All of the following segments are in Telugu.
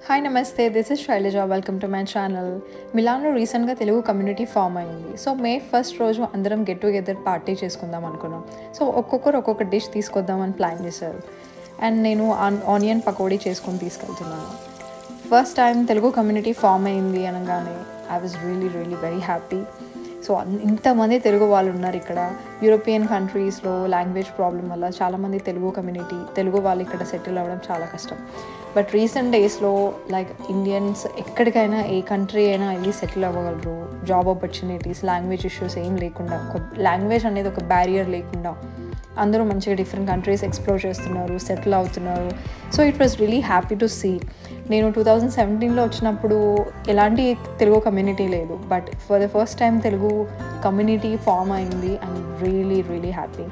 హాయ్ నమస్తే, this is Shailaja. Welcome to my channel. మిలాన్లో రీసెంట్గా తెలుగు కమ్యూనిటీ ఫామ్ అయింది. సో మే 1 రోజు అందరం గెట్ టుగెదర్ పార్టీ చేసుకుందాం అనుకున్నాం. సో ఒక్కొక్కరు ఒక్కొక్క డిష్ తీసుకొద్దామని ప్లాన్ చేశారు. అండ్ నేను ఆనియన్ పకోడీ చేసుకొని తీసుకెళ్తున్నాను. First time Telugu community form అయింది అనగానే I was really very happy. So ఇంతమంది తెలుగు వాళ్ళు ఉన్నారు ఇక్కడ. యూరోపియన్ కంట్రీస్లో లాంగ్వేజ్ ప్రాబ్లం వల్ల చాలామంది తెలుగు వాళ్ళు ఇక్కడ సెటిల్ అవ్వడం చాలా కష్టం. బట్ రీసెంట్ డేస్లో లైక్ ఇండియన్స్ ఎక్కడికైనా ఏ కంట్రీ అయినా వెళ్ళి సెటిల్ అవ్వగలరు. జాబ్ ఆపర్చునిటీస్, లాంగ్వేజ్ ఇష్యూస్ ఏం లేకుండా, లాంగ్వేజ్ అనేది ఒక బ్యారియర్ లేకుండా అందరూ మంచిగా డిఫరెంట్ కంట్రీస్ ఎక్స్ప్లోర్ చేస్తున్నారు, సెటిల్ అవుతున్నారు. So it was really happy to see. నేను 2017లో వచ్చినప్పుడు ఎలాంటి తెలుగు కమ్యూనిటీ లేదు, but for the first time Telugu community form అయింది. And really happy.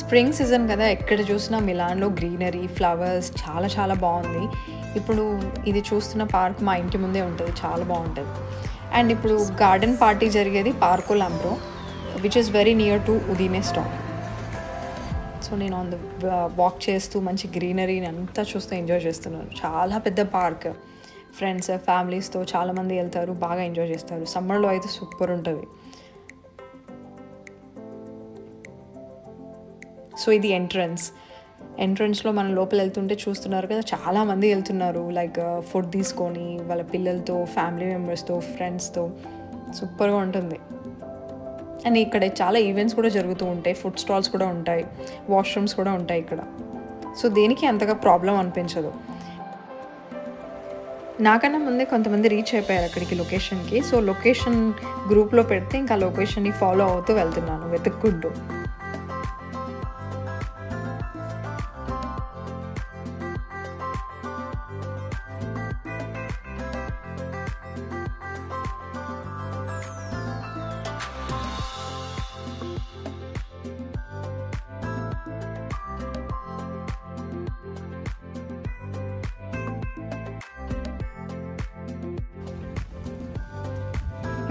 Spring season కదా, ఎక్కడ చూసినా మిలాన్లో గ్రీనరీ, ఫ్లవర్స్ చాలా బాగుంది. ఇప్పుడు ఇది చూస్తున్న పార్క్ మా ఇంటి ముందే ఉంటుంది, చాలా బాగుంటుంది. అండ్ ఇప్పుడు గార్డెన్ పార్టీ జరిగేది Parco Lambro, which is very near to Udine stop. So నేను ఆన్ ద వాక్ చేస్తూ మంచి గ్రీనరీని అంతా చూస్తూ ఎంజాయ్ చేస్తున్నాను. చాలా పెద్ద పార్క్, ఫ్రెండ్స్ ఫ్యామిలీస్తో చాలామంది వెళ్తారు, బాగా ఎంజాయ్ చేస్తారు. సమ్మర్లో అయితే సూపర్ ఉంటుంది. సో ఇది ఎంట్రన్స్లో మనం లోపల వెళ్తుంటే చూస్తున్నారు కదా, చాలామంది వెళ్తున్నారు. లైక్ ఫుడ్ తీసుకొని వాళ్ళ పిల్లలతో, ఫ్యామిలీ మెంబర్స్తో, ఫ్రెండ్స్తో సూపర్గా ఉంటుంది. అండ్ ఇక్కడ చాలా ఈవెంట్స్ కూడా జరుగుతూ ఉంటాయి, ఫుడ్ స్టాల్స్ కూడా ఉంటాయి, వాష్రూమ్స్ కూడా ఉంటాయి ఇక్కడ. సో దేనికి అంతగా ప్రాబ్లం అనిపించదు. నాకన్నా ముందే కొంతమంది రీచ్ అయిపోయారు అక్కడికి, లొకేషన్కి. సో లొకేషన్ గ్రూప్లో పెడితే ఇంకా లొకేషన్ని ఫాలో అవుతూ వెళ్తున్నాను వెతుక్కుంటూ.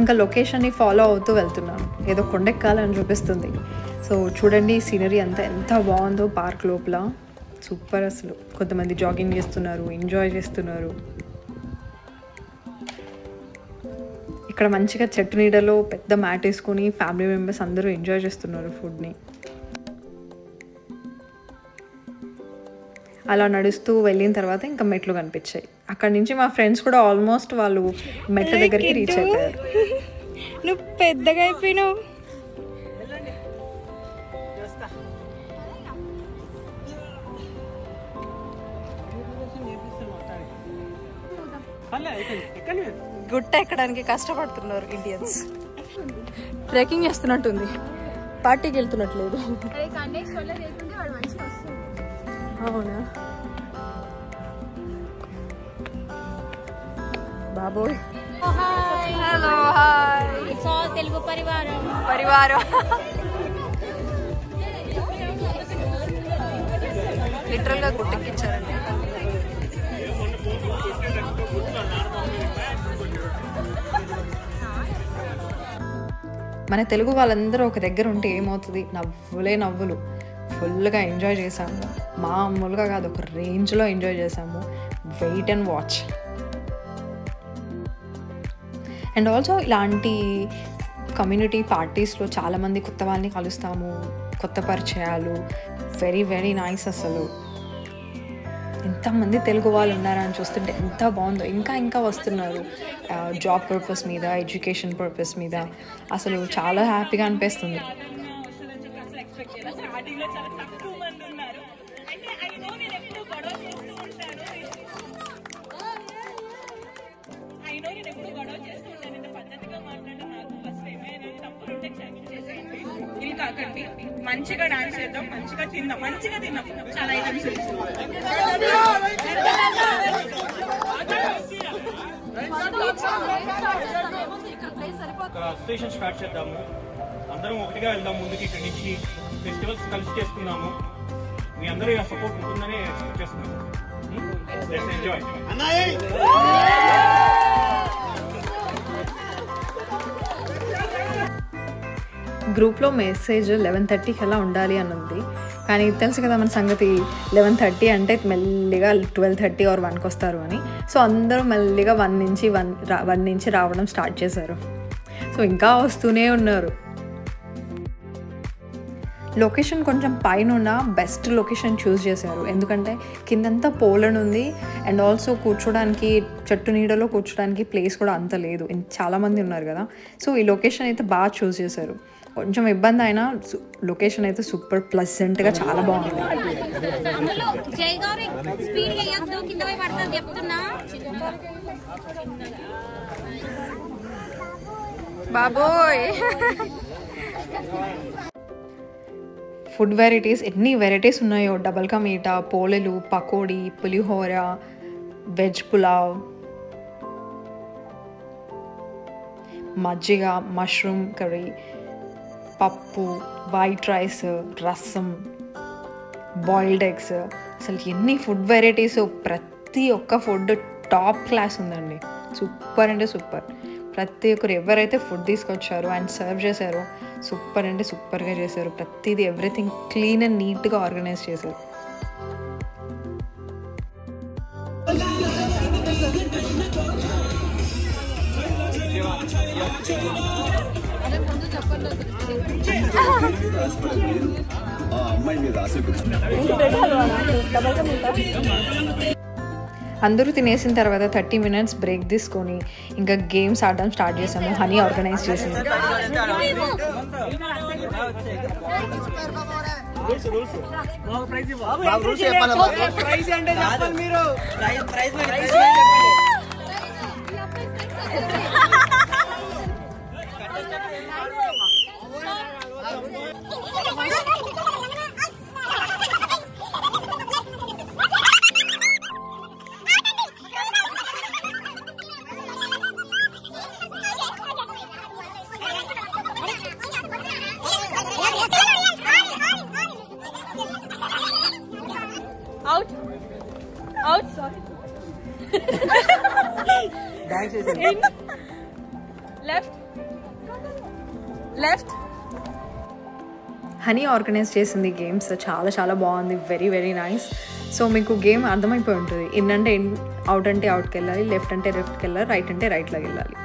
ఇంకా లొకేషన్ని ఫాలో అవుతూ వెళ్తున్నాను. ఏదో కొండెక్కాలని చూపిస్తుంది. సో చూడండి సీనరీ అంతా ఎంత బాగుందో పార్క్ లోపల, సూపర్ అసలు. కొంతమంది జాగింగ్ చేస్తున్నారు, ఎంజాయ్ చేస్తున్నారు. ఇక్కడ మంచిగా చెట్టు నీడలో పెద్ద మ్యాట్ వేసుకొని ఫ్యామిలీ మెంబర్స్ అందరూ ఎంజాయ్ చేస్తున్నారు ఫుడ్ని. అలా నడుస్తూ వెళ్ళిన తర్వాత ఇంకా మెట్లు కనిపించాయి. అక్కడి నుంచి మా ఫ్రెండ్స్ కూడా ఆల్మోస్ట్ వాళ్ళు మెట్ల దగ్గరికి రీచ్ అయిపోయారు. నువ్వు పెద్దగా అయిపోయినావు. గుట్ట ఎక్కడానికి కష్టపడుతున్నారు ఇండియన్స్. ట్రెక్కింగ్ చేస్తున్నట్టుంది, పార్టీకి వెళ్తున్నట్లేదు. అవునా బాబోయ్. Hello, hi. It's all Telugu పరివారం. లిటరల్గా గుట్టెక్కించారండి. మన తెలుగు వాళ్ళందరూ ఒక దగ్గర ఉంటే ఏమవుతుంది, నవ్వులు. ఫుల్గా ఎంజాయ్ చేసాము. మామూలుగా కాదు, ఒక రేంజ్లో ఎంజాయ్ చేసాము. Wait and watch. And also ఇలాంటి కమ్యూనిటీ పార్టీస్లో చాలామంది కొత్త వాళ్ళని కలుస్తాము, కొత్త పరిచయాలు. వెరీ నైస్ అసలు. ఎంతమంది తెలుగు వాళ్ళు ఉన్నారని చూస్తుంటే ఎంత బాగుందో. ఇంకా వస్తున్నారు జాబ్ పర్పస్ మీద, ఎడ్యుకేషన్ పర్పస్ మీద. అసలు చాలా హ్యాపీగా అనిపిస్తుంది. మంచిగా డాన్స్ చేద్దాం, మంచిగా తిందాం. చాలా ఐటమ్స్ అసోసియేషన్ స్టార్ట్ చేద్దాము. అందరం ఒకటిగా వెళ్దాం ముందుకి. ఇక్కడి నుంచి ఫెస్టివల్స్ కలిసి చేసుకున్నాము. మీ అందరూ సపోర్ట్ ఉంటుందని ఎక్స్పెక్ట్ చేస్తున్నాము. Let's enjoy. గ్రూప్లో మెసేజ్ 11:30కి అలా ఉండాలి అని ఉంది. కానీ తెలుసు కదా మన సంగతి 11:30 అంటే మెల్లిగా 12:30 ఆర్ 1కి వస్తారు అని. సో అందరూ మెల్లిగా 1 నుంచి రావడం స్టార్ట్ చేశారు. సో ఇంకా వస్తూనే ఉన్నారు. లొకేషన్ కొంచెం పైన ఉన్న బెస్ట్ లొకేషన్ చూస్ చేశారు, ఎందుకంటే కిందంతా పోలన్ ఉంది అండ్ ఆల్సో కూర్చోడానికి చెట్టు నీడలో కూర్చోడానికి ప్లేస్ కూడా అంత లేదు, చాలామంది ఉన్నారు కదా. సో ఈ లొకేషన్ అయితే బాగా చూస్ చేశారు. కొంచెం ఇబ్బంది అయినా లొకేషన్ అయితే సూపర్ ప్లెజెంట్గా చాలా బాగుంది. బాబోయ్ ఫుడ్ వెరైటీస్ ఎన్ని వెరైటీస్ ఉన్నాయో, డబల్ కా మీఠా, పోలేలు, పకోడీ, పులిహోర, వెజ్ పులావ్, మజ్జిగ, మష్రూమ్ కర్రీ, పప్పు, వైట్ రైస్, రసం, బాయిల్డ్ ఎగ్స్, అసలు ఎన్ని ఫుడ్ వెరైటీస్. ప్రతి ఒక్క ఫుడ్ టాప్ క్లాస్ ఉందండి, సూపర్ అంటే సూపర్. ప్రతి ఒక్కరు ఎవరైతే ఫుడ్ తీసుకొచ్చారో అండ్ సర్వ్ చేశారో సూపర్ అంటే సూపర్గా చేశారు. ప్రతిదీ ఎవ్రీథింగ్ క్లీన్ అండ్ నీట్గా ఆర్గనైజ్ చేశారు. అందరూ తినేసిన తర్వాత 30 minutes బ్రేక్ తీసుకొని ఇంకా గేమ్స్ ఆడడం స్టార్ట్ చేసాము. హనీ ఆర్గనైజ్ చేసింది. హనీ ఆర్గనైజ్ చేసింది గేమ్స్ చాలా చాలా బాగుంది, వెరీ వెరీ నైస్. సో మీకు గేమ్ అర్థమైపోయి ఉంటుంది. ఇన్ అంటే ఇన్, అవుట్ అంటే అవుట్కి వెళ్ళాలి, లెఫ్ట్ అంటే లెఫ్ట్కి వెళ్ళాలి, రైట్ అంటే రైట్లోకి వెళ్ళాలి.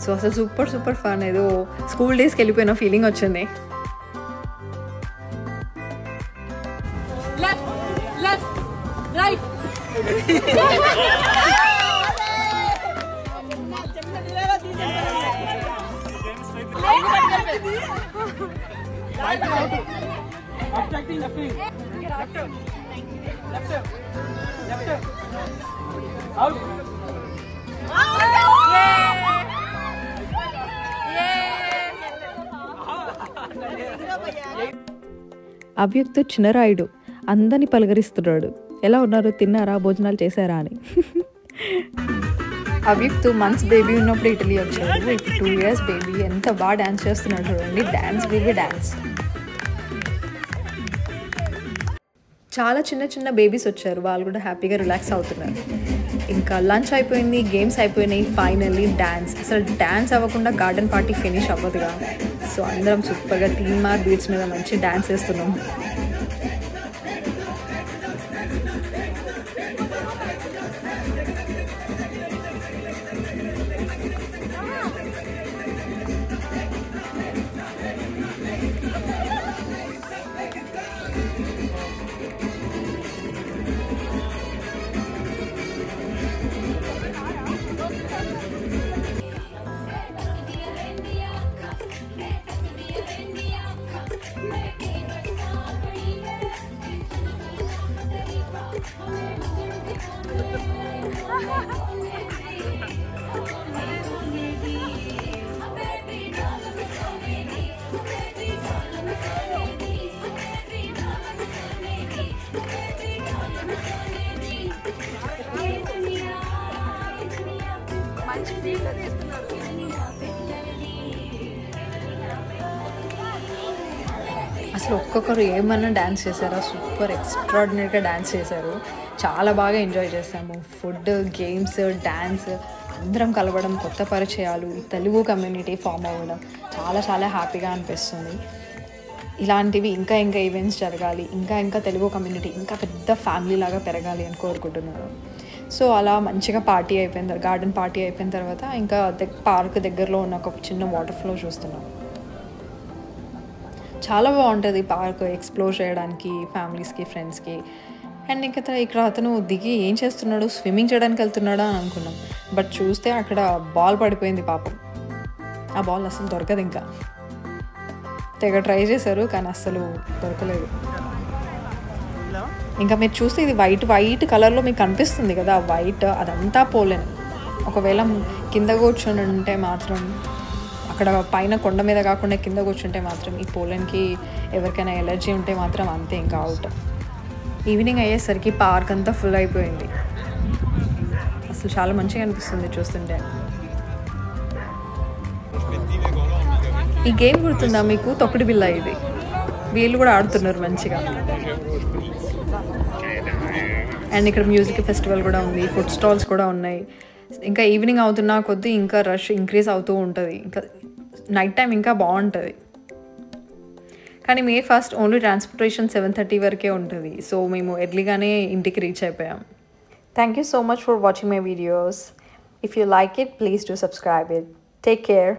సో అసలు సూపర్ సూపర్ ఫన్, ఏదో స్కూల్ డేస్కి వెళ్ళిపోయిన ఫీలింగ్ వచ్చింది. Obstructing the field. Left. Out. అవ్యక్త చిన్నరాయుడు అందరిని పలకరిస్తున్నాడు. ఎలా ఉన్నారు, తిన్నారా, భోజనాలు చేశారా అని. అవ్యక్తు మంత్స్ బేబీ ఉన్నప్పుడు ఇటలీ వచ్చాడు. ఇప్పుడు 2 years బేబీ ఎంత బాగా డ్యాన్స్ చేస్తున్నాడు చూడండి. Dance baby dance. చాలా చిన్న చిన్న బేబీస్ వచ్చారు, వాళ్ళు కూడా హ్యాపీగా రిలాక్స్ అవుతున్నారు. ఇంకా లంచ్ అయిపోయింది, గేమ్స్ అయిపోయినాయి, ఫైనల్లీ డ్యాన్స్. అసలు డ్యాన్స్ అవ్వకుండా గార్డెన్ పార్టీ ఫినిష్ అవ్వదుగా. సో అందరం సూపర్గా తీన్మార్ బీచ్ మీద మంచి డ్యాన్స్ వేస్తున్నాం. అసలు ఒక్కొక్కరు ఏమన్నా డ్యాన్స్ చేశారా, సూపర్ ఎక్స్ట్రాడినరీగా డ్యాన్స్ చేశారు. చాలా బాగా ఎంజాయ్ చేసాము. ఫుడ్, గేమ్స్, డ్యాన్స్, అందరం కలవడం, కొత్త పరిచయాలు, తెలుగు కమ్యూనిటీ ఫామ్ అవ్వడం చాలా చాలా హ్యాపీగా అనిపిస్తుంది. ఇలాంటివి ఇంకా ఇంకా ఈవెంట్స్ జరగాలి, ఇంకా ఇంకా తెలుగు కమ్యూనిటీ ఇంకా పెద్ద ఫ్యామిలీ లాగా పెరగాలి అని కోరుకుంటున్నాను. సో అలా మంచిగా పార్టీ అయిపోయిన తర్వాత, గార్డెన్ పార్టీ అయిపోయిన తర్వాత ఇంకా పార్క్ దగ్గరలో ఉన్న ఒక చిన్న వాటర్ ఫ్లో చూస్తున్నాం. చాలా బాగుంటుంది పార్క్ ఎక్స్ప్లోర్ చేయడానికి ఫ్యామిలీస్కి, ఫ్రెండ్స్కి. అండ్ ఇక్కడ అతను దిగి ఏం చేస్తున్నాడు, స్విమ్మింగ్ చేయడానికి వెళ్తున్నాడా అని అనుకున్నాం. బట్ చూస్తే అక్కడ బాల్ పడిపోయింది పాపం. ఆ బాల్ అసలు దొరకదు. ఇంకా తెగ ట్రై చేశారు కానీ అస్సలు దొరకలేదు. ఇంకా మీరు చూస్తే ఇది వైట్ కలర్లో మీకు కనిపిస్తుంది కదా, వైట్ అదంతా పోలేన్. ఒకవేళ కింద కూర్చొని ఉంటే మాత్రం, అక్కడ పైన కొండ మీద కాకుండా కింద కూర్చుంటే మాత్రం ఈ పోలెన్కి ఎవరికైనా ఎలర్జీ ఉంటే మాత్రం అంతే, ఇంకా అవుట్. ఈవినింగ్ అయ్యేసరికి పార్క్ అంతా ఫుల్ అయిపోయింది. అసలు చాలా మంచిగా అనిపిస్తుంది చూస్తుంటే. ఈ గేమ్ గుర్తుందా మీకు, తొక్కుడు బిల్ల? ఇది వీళ్ళు కూడా ఆడుతున్నారు మంచిగా. అండ్ ఇక్కడ మ్యూజిక్ ఫెస్టివల్ కూడా ఉంది, ఫుడ్ స్టాల్స్ కూడా ఉన్నాయి. ఇంకా ఈవినింగ్ అవుతున్న కొద్దీ ఇంకా రష్ ఇంక్రీజ్ అవుతూ ఉంటుంది. ఇంకా నైట్ టైం ఇంకా బాగుంటుంది. కానీ May 1st ఓన్లీ ట్రాన్స్పోర్టేషన్ 7:30 వరకే ఉంటుంది. సో మేము ఎర్లీగానే ఇంటికి రీచ్ అయిపోయాం. Thank you so much for watching my videos. If you like it, please do subscribe it. Take care.